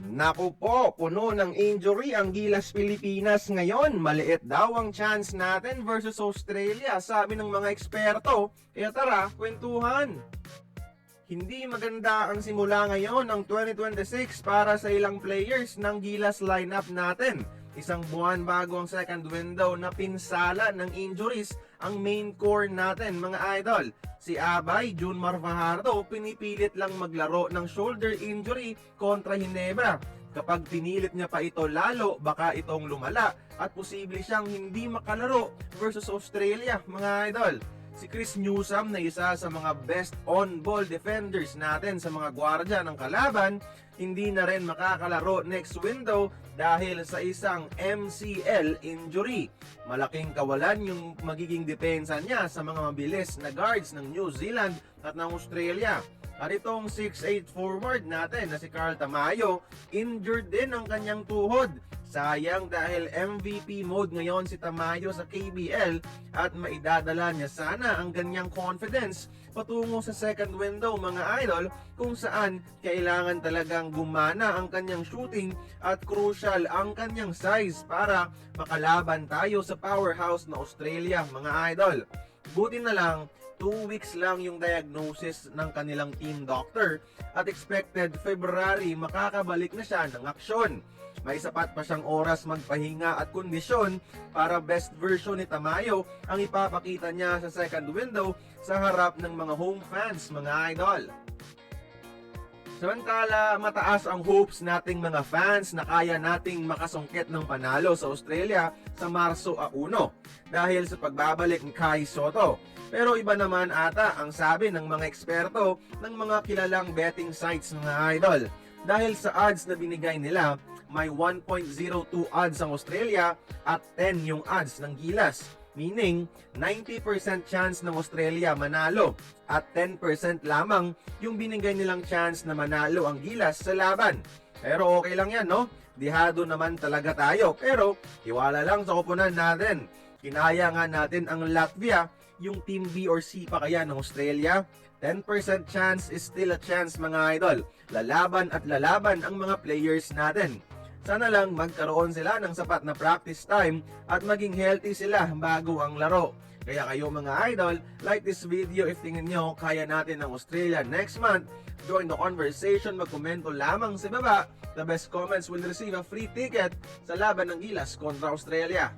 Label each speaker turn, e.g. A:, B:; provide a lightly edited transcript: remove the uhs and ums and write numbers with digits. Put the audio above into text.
A: Naku po, puno ng injury ang Gilas Pilipinas ngayon. Maliit daw ang chance natin versus Australia, sabi ng mga eksperto. Kaya tara, kwentuhan. Hindi maganda ang simula ngayon ng 2026 para sa ilang players ng Gilas lineup natin. Isang buwan bago ang second window na pinsala ng injuries ang main core natin, mga idol. Si Abay Junmar Fajardo pinipilit lang maglaro ng shoulder injury kontra Ginebra. Kapag pinilit niya pa ito lalo, baka itong lumala at posible siyang hindi makalaro versus Australia, mga idol. Si Chris Newsome na isa sa mga best on-ball defenders natin sa mga gwardya ng kalaban, hindi na rin makakalaro next window dahil sa isang MCL injury. Malaking kawalan yung magiging depensa niya sa mga mabilis na guards ng New Zealand at ng Australia. At itong 6'8 forward natin na si Carl Tamayo, injured din ang kanyang tuhod. Sayang dahil MVP mode ngayon si Tamayo sa KBL at maidadala niya sana ang ganyang confidence patungo sa second window, mga idol, kung saan kailangan talagang gumana ang kanyang shooting at crucial ang kanyang size para makalaban tayo sa powerhouse na Australia, mga idol. Buti na lang 2 weeks lang yung diagnosis ng kanilang team doctor at expected February makakabalik na siya ng aksyon. May sapat pa siyang oras magpahinga at kondisyon para best version ni Tamayo ang ipapakita niya sa second window sa harap ng mga home fans, mga idol. Samantala, mataas ang hopes nating mga fans na kaya nating makasungkit ng panalo sa Australia sa Marso 1 dahil sa pagbabalik ni Kai Sotto. Pero iba naman ata ang sabi ng mga eksperto ng mga kilalang betting sites, mga idol. Dahil sa odds na binigay nila, may 1.02 odds ang Australia at 10 yung odds ng Gilas. Meaning, 90% chance ng Australia manalo at 10% lamang yung binigay nilang chance na manalo ang Gilas sa laban. Pero okay lang yan, no? Dihado naman talaga tayo. Pero, iwala lang sa koponan natin. Kinaya nga natin ang Latvia, yung Team B or C pa kaya ng Australia. 10% chance is still a chance, mga idol. Lalaban at lalaban ang mga players natin. Sana lang magkaroon sila ng sapat na practice time at maging healthy sila bago ang laro. Kaya kayo, mga idol, like this video if tingin nyo kaya natin ang Australia next month. Join the conversation, magkomento lamang sa baba. The best comments will receive a free ticket sa laban ng Gilas kontra Australia.